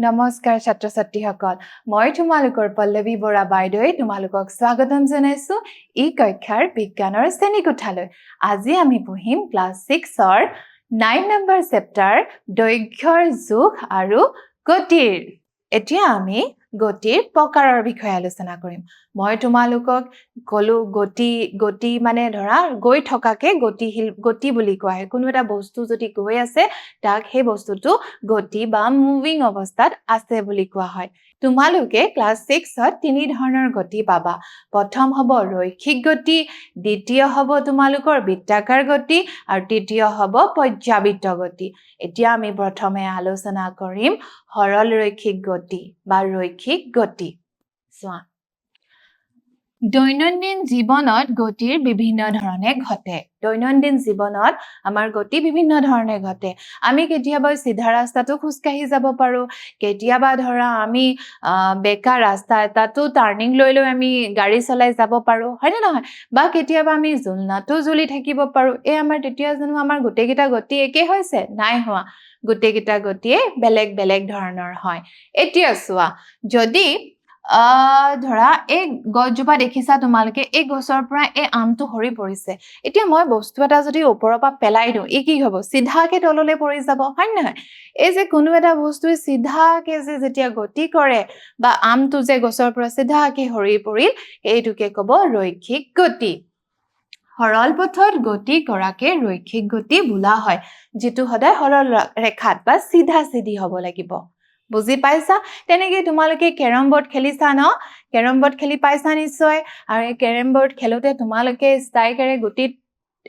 নমস্কাৰ ছাত্ৰ ছাত্ৰীসকল মই তোমালোকৰ পল্লৱী বৰা বাইদেৱে তোমালোকক স্বাগতম জনাইছো এই কক্ষাৰ বিজ্ঞানৰ শ্ৰেণীকোঠালৈ আজি আমি পঢ়িম ক্লাছ 6 ৰ 9 নম্বৰ চেপ্টাৰ দৈৰ্ঘ্যৰ জোখ আৰু গতিৰ এতিয়া আমি গতিৰ প্ৰকাৰৰ বিষয়ে আলোচনা কৰিম মই তোমালোকক কলো গতি মানে ধৰা গৈ থকাকে গতি বুলি কোৱা হয় কোনো এটা বস্তু যদি গৈ আছে তাক সেই বস্তুটো গতি বা মুভিং অৱস্থাত আছে বুলি কোৱা হয় তোমালোকে ক্লাছ 6 ত তিনি ধৰণৰ গতি পাবা প্ৰথম হ'ব ৰৈখিক গতি দ্বিতীয় হ'ব তোমালোকৰ বৃত্তাকাৰ গতি আৰু তৃতীয় হ'ব পৰ্যাবৃত্ত গতি এতিয়া আমি প্ৰথমে আলোচনা কৰিম সৰল ৰৈখিক গতি বা ৰৈখিক গতি চোৱা দৈনন্দিন জীৱনত গতিৰ বিভিন্ন ধৰণে ঘটে দৈনন্দিন জীৱনত আমাৰ গতি বিভিন্ন ধৰণে ঘটে আমি কেতিয়াবা সিধা ৰাস্তাটো খুজকাঢ়ি যাব পাৰো কেতিয়াবা ধৰা আমি বেকা ৰাস্তা এটাটো টাৰ্নিং লৈ আমি গাড়ী চলাই যাব পাৰো হয়নে নহয় বা কেতিয়াবা আমি জুলনাটো জুলি থাকিব পাৰো এই আমাৰ তেতিয়া জানো আমাৰ গোটেইকেইটা গতি একে হৈছে নাই হোৱা গোটেইকেইটা গতিয়ে বেলেগ বেলেগ ধৰণৰ হয় এতিয়া চোৱা যদি ধৰা এই গছজোপা দেখিছা তোমালোকে এই গছৰ পৰা এই আমটো হৰি পৰিছে এতিয়া মই বস্তু এটা যদি ওপৰৰ পৰা পেলাই দিওঁ এই কি হ'ব সিধাকে তললৈ পৰি যাব হয় নহয় এই যে কোনো এটা বস্তু সিধাকে যে যেতিয়া গতি কৰে বা আমটো যে গছৰ পৰা সিধাকে হৰি পৰিল এইটোকে ক'ব ৰৈখিক গতি সৰল পথত গতি কৰাকে ৰৈখিক গতি বোলা হয় যেটো সদায় সৰল ৰেখাত বা সিধা সিধি হ'ব লাগিব বুজি পাইছা তেনেকৈ তোমালোকে কেৰম বোৰ্ড খেলিছা ন কেৰম বোৰ্ড খেলি পাইছা নিশ্চয় আৰু এই কেৰম বোৰ্ড খেলোতে তোমালোকে ষ্ট্ৰাইকাৰে গুটিত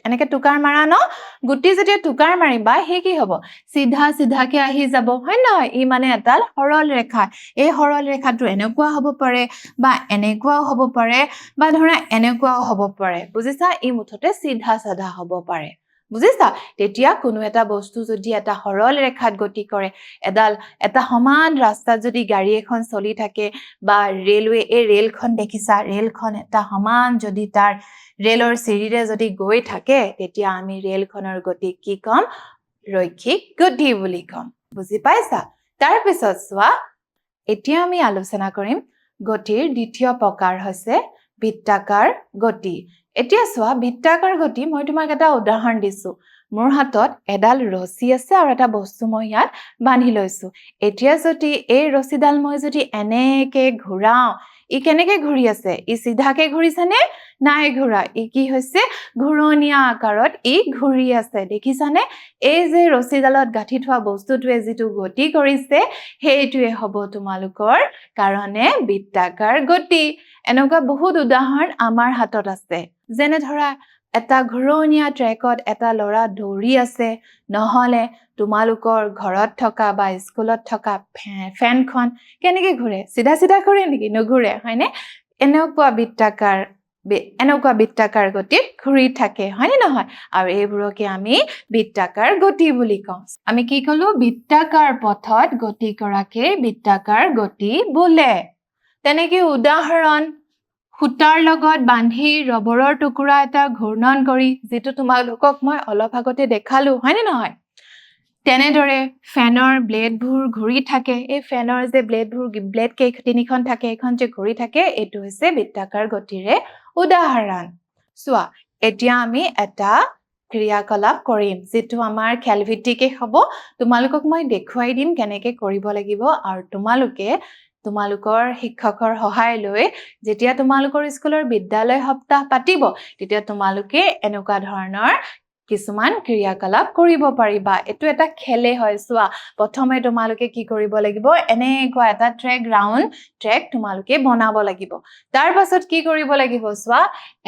এনেকৈ টুকাৰ মাৰা ন গুটি যেতিয়া টুকাৰ মাৰিবা হে কি হ'ব সিধা সিধাকে আহি যাব হয় নহয় ই মানে এটা সৰল ৰেখা এই সৰল ৰেখাটো এনেকুৱা হ'ব পাৰে বা এনেকুৱাও হ'ব পাৰে বা ধৰা এনেকুৱাও হ'ব পাৰে বুজিছা ই মুঠতে সিধা সাধা হ'ব পাৰে বুজিছা তেতিয়া কোনো এটা বস্তু যদি এটা সৰল ৰেখাত গতি কৰে এটা সমান ৰাস্তাত যদি গাড়ী এখন চলি থাকে বা ৰেলৱে এই ৰেলখন দেখিছা ৰেলখন এটা সমান যদি তাৰ ৰেলৰ চিৰিৰে যদি গৈ থাকে তেতিয়া আমি ৰেলখনৰ গতি কি কম ৰৈখিক গতি বুলি কম বুজি পাইছা তাৰ পিছত চোৱা এতিয়া আমি আলোচনা কৰিম গতিৰ দ্বিতীয় প্ৰকাৰ হৈছে বৃত্তাকাৰ গতি এতিয়া চোৱা বৃত্তাকাৰ গতি মই তোমাক এটা উদাহৰণ দিছো মোৰ হাতত এডাল ৰছী আছে আৰু এটা বস্তু মই ইয়াত বান্ধি লৈছো এতিয়া যদি এই ৰছীডাল মই যদি এনেকে ঘূৰাও ই কেনেকে ঘূৰি আছে ই সিধাকে ঘূৰিছে নে নাই ঘূৰা ই কি হৈছে ঘূৰণীয়া আকাৰত ই ঘূৰি আছে দেখিছানে এই যে ৰছীডালত গাঁঠি থোৱা বস্তুটোৱে যেটো গতি কৰিছে সেইটোৱে হ'ব তোমালোকৰ কাৰণে বৃত্তাকাৰ গতি এনেকুৱা বহুত উদাহৰণ আমাৰ হাতত আছে যেনে ধৰা এটা ঘূৰণীয়া ট্ৰেকত এটা ল'ৰা দৌৰি আছে নহলে তোমালোকৰ ঘৰত থকা বা স্কুলত থকা ফেনখন কেনেকৈ ঘূৰে সিধা সিধা ঘূৰে নেকি নঘূৰে হয়নে এনেকুৱা বৃত্তাকাৰ গতিত ঘূৰি থাকে হয়নে নহয় আৰু এইবোৰকে আমি বৃত্তাকাৰ গতি বুলি কওঁ আমি কি ক'লো বৃত্তাকাৰ পথত গতি কৰাকে বৃত্তাকাৰ গতি বোলে তেনেকৈ উদাহৰণ সূতাৰ লগত বান্ধি ৰবৰৰ টুকুৰা এটা ঘূৰ্ণন কৰি যেটো তোমালোকক মই অলপ আগতে দেখালো হয়নে নহয় তেনেদৰে ফেনৰ ব্লেডবোৰ ঘূৰি থাকে এই ফেনৰ যে ব্লেড তিনিখন থাকে এখন যে ঘূৰি থাকে এইটো হৈছে বৃত্তাকাৰ গতিৰে উদাহৰণ চোৱা এতিয়া আমি এটা ক্ৰিয়াকলাপ কৰিম যেটো আমাৰ খেলভিত্তিকে হ'ব তোমালোকক মই দেখুৱাই দিম কেনেকৈ কৰিব লাগিব আৰু তোমালোকৰ শিক্ষকৰ সহায় লৈ যেতিয়া তোমালোকৰ স্কুলৰ বিদ্যালয় সপ্তাহ পাতিব তেতিয়া তোমালোকে এনেকুৱা ধৰণৰ কিছুমান ক্ৰিয়াকলাপ কৰিব পাৰিবা এটো এটা খেলে হয় চোৱা প্ৰথমে তোমালোকে কি কৰিব লাগিব এনেকুৱা এটা ট্ৰেক তোমালোকে বনাব লাগিব তাৰ পাছত কি কৰিব লাগিব চোৱা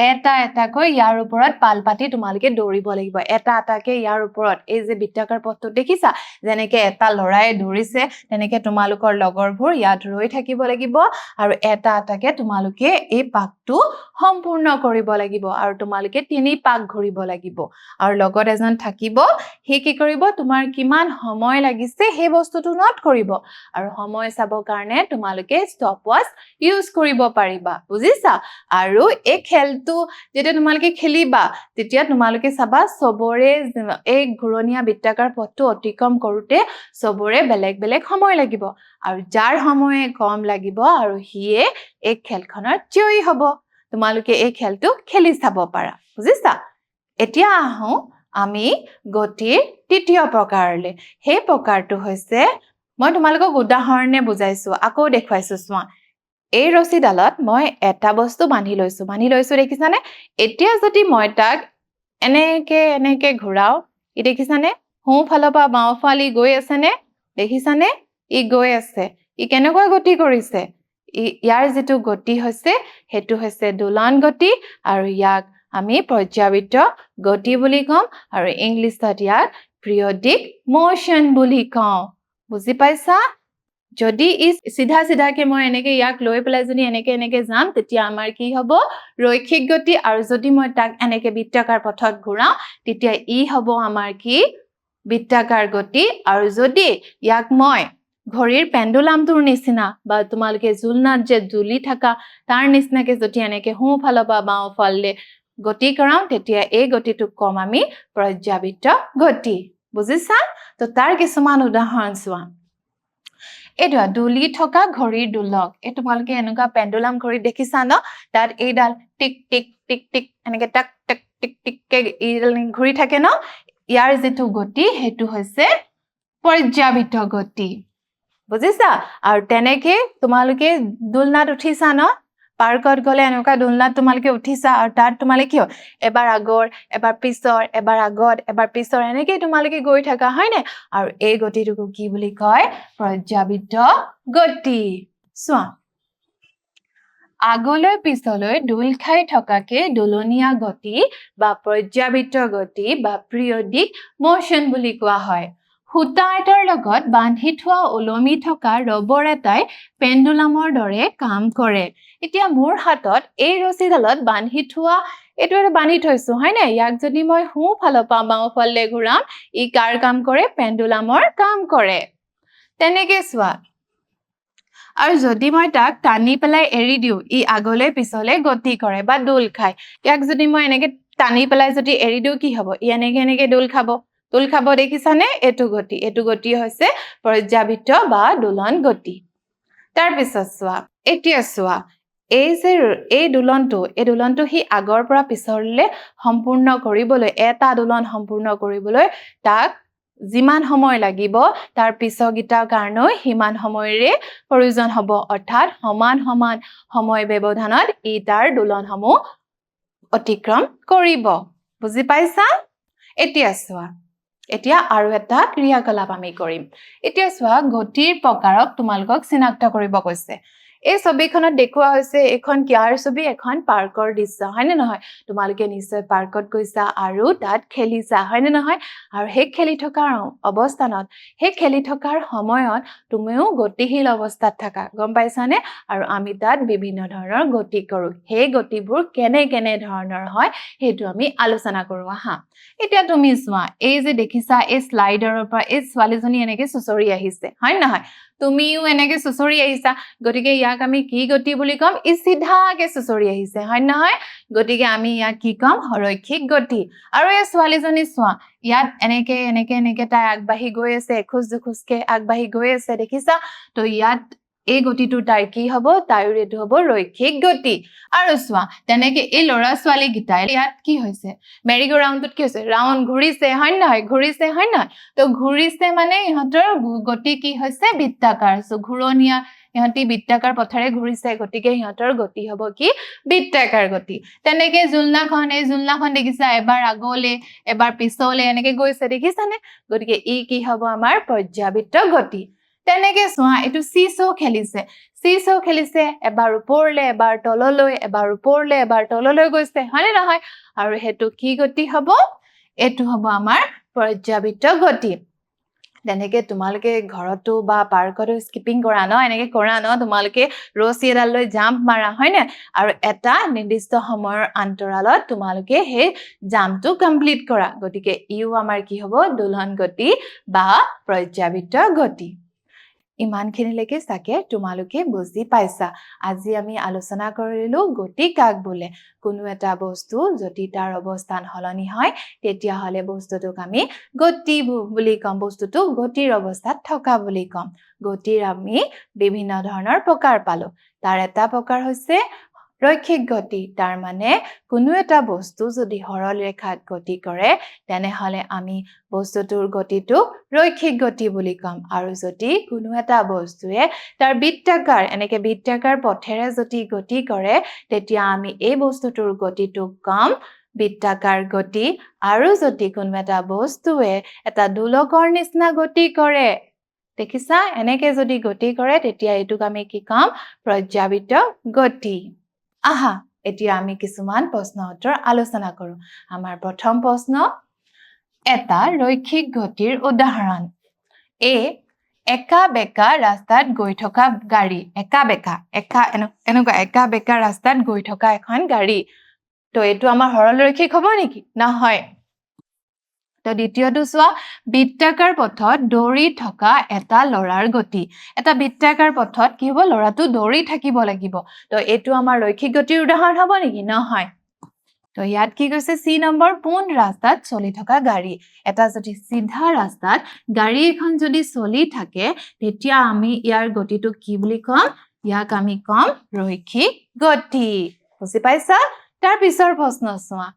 এটাকৈ ইয়াৰ ওপৰত পাল পাতি তোমালোকে দৌৰিব লাগিব এটাকে ইয়াৰ ওপৰত এই যে বৃত্তাকাৰ পথটো দেখিছা যেনেকৈ এটা লৰাই দৌৰিছে তেনেকৈ তোমালোকৰ লগৰবোৰ ইয়াত ৰৈ থাকিব লাগিব আৰু এটাকে তোমালোকে এই পাকটো সম্পূৰ্ণ কৰিব লাগিব আৰু তোমালোকে 3 পাক ঘূৰিব লাগিব আৰু আৰু লগত এজন থাকিব হি কি কৰিব তোমাৰ কিমান সময় লাগিছে সেই বস্তুটো নোট কৰিব আৰু সময় চাবৰ কাৰণে তোমালোকে ষ্টপ ওৱাচ ইউজ কৰিব পাৰিবা বুজিছা আৰু এই খেলটো যেতিয়া তোমালোকে খেলিবা তেতিয়া তোমালোকে চাবা সবৰে এই ঘূৰণীয়া বৃত্তাকাৰ পথটো অতিক্ৰম কৰোতে সবৰে বেলেগ বেলেগ সময় লাগিব আৰু যাৰ সময় কম লাগিব আৰু হিয়ে এই খেলখনৰ জয়ী হ'ব তোমালোকে এই খেলটো খেলি চাব পাৰা বুজিছা এতিয়া আহো আমি গতিৰ তৃতীয় প্ৰকাৰলৈ সেই প্ৰকাৰটো হৈছে মই তোমালোকক উদাহৰণে বুজাইছো আকৌ দেখুৱাইছো চোৱা এই ৰছীডালত মই এটা বস্তু বান্ধি লৈছো দেখিছানে এতিয়া যদি মই তাক এনেকে ঘূৰাও ই দেখিছানে সোঁফালৰ পৰা বাওঁফালে গৈ আছে নে দেখিছানে ই গৈ আছে ই কেনেকৈ গতি কৰিছে ইয়াৰ যেটো গতি হৈছে হেতু হৈছে দোলন গতি আৰু ইয়াক আমি পৰ্যাবৃত্ত গতি বুলি কম আৰু ইংলিছত ইয়াক পিৰিয়ডিক মোশন বুলি কওঁ বুজি পাইছা যদি ই সিধা মই এনেকে ইয়াক লৈ পেলাই যদি এনেকে যাম তেতিয়া আমাৰ কি হ'ব ৰৈখিক গতি আৰু যদি মই তাক এনেকে বৃত্তাকাৰ পথত ঘূৰাও তেতিয়া ই হ'ব আমাৰ কি বৃত্তাকাৰ গতি আৰু যদি ইয়াক মই ঘড়ীৰ পেণ্ডুলামটোৰ নিচিনা বা তোমালোকে জুলনাত যে জুলি থাকা তাৰ নিচিনাকে যদি এনেকে সোঁফালৰ পৰা বাওঁফালে গতি কৰাও তেতিয়া এই গতিটোক কম আমি পৰ্যাবৃত্ত গতি বুজিছা তো তাৰ কিছুমান উদাহৰণ চোৱা এটা দুলি থকা ঘড়ীৰ দুলক এই তোমালোকে এনেকুৱা পেণ্ডুলাম ঘড়ী দেখিছা ন তাত এইডাল টিক টিক টিক টিক এনেকে টাক টাক টিক টিক কে এইডাল ঘূৰি থাকে ন ইয়াৰ যেটো গতি হেতু হৈছে পৰ্যাবৃত্ত গতি বুজিছা আৰু তেনেকে তোমালোকে দুলনাত উঠিছা ন পাৰ্কত গলে এনেকুৱা দুলনাত তোমালোকে উঠিছা আৰু তাত তোমালোকে কিয় এবাৰ আগৰ এবাৰ পিছৰ এবাৰ আগত এবাৰ পিছৰ এনেকে তোমালোকে গৈ থাকা হয় নে আৰু এই গতিটোক কি বুলি কয় পৰ্যাবৃত্ত গতি চোৱা আগলৈ পিছলৈ দুল খাই থকাকে দোলনীয়া গতি বা পৰ্যাবৃত্ত গতি বা পিৰিয়ডিক মোশন বুলি কোৱা হয় সূতা এটাৰ লগত বান্ধি থোৱা ওলমি থকা ৰবৰ এটাই পেণ্ডুলামৰ দৰে কাম কৰে এতিয়া মোৰ হাতত এই ৰছীডালত বান্ধি থোৱা এটো বান্ধি থৈছো হয় না ইয়াক যদি মই সোঁফালৰ পৰা বাওঁফালে ঘূৰাম ই কাৰ কাম কৰে পেণ্ডুলামৰ কাম কৰে তেনেকে চোৱা আৰু যদি মই তাক টানি পেলাই এৰি দিও ই আগলৈ পিছলৈ গতি কৰে বা দোল খায় ইয়াক যদি মই এনেকে টানি পেলাই যদি এৰি দিও কি হ'ব ই এনেকে দোল খাব দেখিছানে এটো গতি হৈছে পৰ্যাবৃত্ত বা দোলন গতি তাৰ পিছত চোৱা এতিয়া চোৱা এই দোলনটো হি আগৰ পৰা পিছৰলে সম্পূৰ্ণ কৰিবলৈ এটা দোলন সম্পূৰ্ণ কৰিবলৈ তাক যিমান সময় লাগিব তাৰ পিছগিটাৰ কাৰণে হিমান সময়ৰে প্ৰয়োজন হ'ব অৰ্থাৎ সমান সময় ব্যৱধানত ই তাৰ দোলনসমূহ অতিক্ৰম কৰিব বুজি পাইছা এতিয়া আৰু এটা ক্ৰিয়াকলাপ আমি কৰিম এতিয়া চোৱা গতিৰ প্ৰকাৰক তোমালোকক চিনাক্ত কৰিব কৈছে এই ছবিখনত দেখুৱা হৈছে এখন কিয়াৰ ছবি এখন পাৰ্কৰ দৃশ্য হয়নে নহয় তোমালোকে নিশ্চয় পাৰ্কত গৈছা আৰু তাত খেলিছা হয়নে নহয় আৰু হে খেলি থকাৰ অৱস্থানত হে খেলি থকাৰ সময়ত তুমিও গতিশীল অৱস্থাত থাকা গম পাইছানে আৰু আমি তাত বিভিন্ন ধৰণৰ গতি কৰো হে গতিবোৰ কেনে ধৰণৰ হয় হেতু আমি আলোচনা কৰো আহা এতিয়া তুমি চোৱা এই যে দেখিছা এই স্লাইডাৰৰ পৰা এই ছোৱালীজনী এনেকে সুচৰি আহিছে হয় নহয় তুমিও এনেকে সুচৰি আহিছা গতিকে ইয়াক আমি কি গতি বুলি কম ই সিধাকে সুচৰি আহিছে হয় নহয় গতিকে আমি ইয়াক কি কম ৰৈখিক গতি আৰু এই ছোৱালীজনী চোৱা ইয়াত এনেকে তাই আগবাঢ়ি গৈ আছে খোজ দুখোজকে আগবাঢ়ি গৈ আছে দেখিছা তো ইয়াত এই গতিটো তাই কি হ'ব তাইৰ এটো হ'ব ৰৈখিক গতি আৰু চোৱা তেনেকে এই লৰা ছোৱালী গিটাই ইয়াত কি হৈছে মেৰি গো ৰাউণ্ডত কি হৈছে ৰাউণ্ড ঘূৰিছে হয় নহয় তো ঘূৰিছে মানে ইহঁতৰ গতি কি হৈছে বৃত্তাকাৰ সো ঘূৰণীয়া ইহঁতি বৃত্তাকাৰ পথৰে ঘূৰিছে গতিকে ইহঁতৰ গতি হ'ব কি বৃত্তাকাৰ গতি তেনেকে জুলনাখন দেখিছা এবাৰ আগলে এবাৰ পিছলে এনেকে গৈছে দেখিছানে গতিকে ই কি হ'ব আমাৰ পৰ্যাবৃত্ত গতি তেনেকে চোৱা এটো সিসো খেলিছে এবাৰ ওপৰলে এবাৰ তললৈ এবাৰ ওপৰলে এবাৰ তললৈ গৈছে হয়নে নহয় আৰু হেতু কি গতি হ'ব এটো হ'ব আমাৰ পৰ্যাবৃত্ত গতি তেনেকে তোমালোকে ঘৰতো বা পাৰ্কতো স্কিপিং কৰা ন এনেকে কৰা ন তোমালোকে ৰছী এডাল লৈ জাম্প মাৰা হয় নে আৰু এটা নিৰ্দিষ্ট সময়ৰ অন্তৰালত তোমালোকে সেই জাম্পটো কমপ্লিট কৰা গতিকে ইও আমাৰ কি হ'ব দোলন গতি বা পৰ্যাবৃত্ত গতি ইমানখিনিলৈকে চাগে তোমালোকে বুজি পাইছা আজি আমি আলোচনা কৰিলো গতি কাক বোলে কোনো এটা বস্তু যদি তাৰ অৱস্থান সলনি হয় তেতিয়া হলে বস্তুটোক আমি গতি বুলি কম বস্তুটো গতিৰ অৱস্থাত থকা বুলি কম গতিৰ আমি বিভিন্ন ধৰণৰ প্ৰকাৰ পালো তাৰ এটা প্ৰকাৰ হৈছে ৰৈখিক গতি তাৰ মানে কোনো এটা বস্তু যদি সৰল ৰেখাত গতি কৰে তেনেহলে আমি বস্তুটোৰ গতিটো ৰৈখিক গতি বুলি কম আৰু যদি কোনো এটা বস্তুৱে তাৰ বৃত্তাকাৰ এনেকে বৃত্তাকাৰ পথেৰে যদি গতি কৰে তেতিয়া আমি এই বস্তুটোৰ গতিটোক কম বৃত্তাকাৰ গতি আৰু যদি কোনো এটা বস্তুৱে এটা দোলকৰ নিচিনা গতি কৰে দেখিছা এনেকে যদি গতি কৰে তেতিয়া এইটোক আমি কি কম পৰ্যাবৃত্ত গতি আহা এতিয়া আমি কিছুমান প্ৰশ্ন উত্তৰ আলোচনা কৰো আমাৰ প্ৰথম প্ৰশ্ন এটা ৰৈখিক গতিৰ উদাহৰণ এ একা বেকা ৰাস্তাত গৈ থকা গাড়ী একা বেকা এনেকুৱা একা বেকা ৰাস্তাত গৈ থকা এখন গাড়ী তো এইটো আমাৰ সৰল ৰৈখিক হ'ব নেকি নহয় তো দ্বিতীয়টো চোৱা বৃত্তাকাৰ পথত দৌৰি থকা এটা লৰাৰ গতি এটা বৃত্তাকাৰ পথত কি হ'ব লৰাটো দৌৰি থাকিব লাগিব তো এইটো আমাৰ ৰৈখিক গতিৰ উদাহৰণ হ'ব নেকি নহয় তো ইয়াত কি কৈছে সি নম্বৰ পোন ৰাস্তাত চলি থকা গাড়ী এটা যদি সিধা ৰাস্তাত গাড়ী এখন যদি চলি থাকে তেতিয়া আমি ইয়াৰ গতিটো কি বুলি কম ইয়াক আমি কম ৰৈখিক গতি বুজি পাইছা তাৰ পিছৰ প্ৰশ্ন চোৱা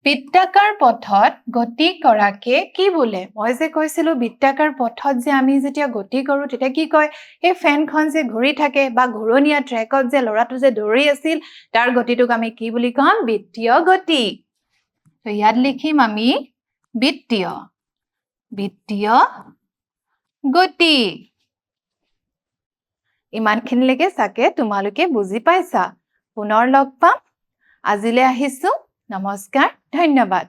বৃত্তাকাৰ পথত গতি কৰাকে কি বোলে মই যে কৈছিলো বৃত্তাকাৰ পথত যে আমি যেতিয়া গতি কৰো তেতিয়া কি কয় এই ফেনখন যে ঘূৰি থাকে বা ঘূৰণীয়া ট্ৰেকত যে লৰাটো যে দৌৰি আছিল তাৰ গতিটোক আমি কি বুলি কম বৃত্তীয় গতি তো ইয়াত লিখিম আমি বৃত্তীয় গতি ইমানখিনিলৈকে চাগে তোমালোকে বুজি পাইছা পুনৰ লগ পাম আজিলৈ আহিছো নমস্কাৰ ধন্যবাদ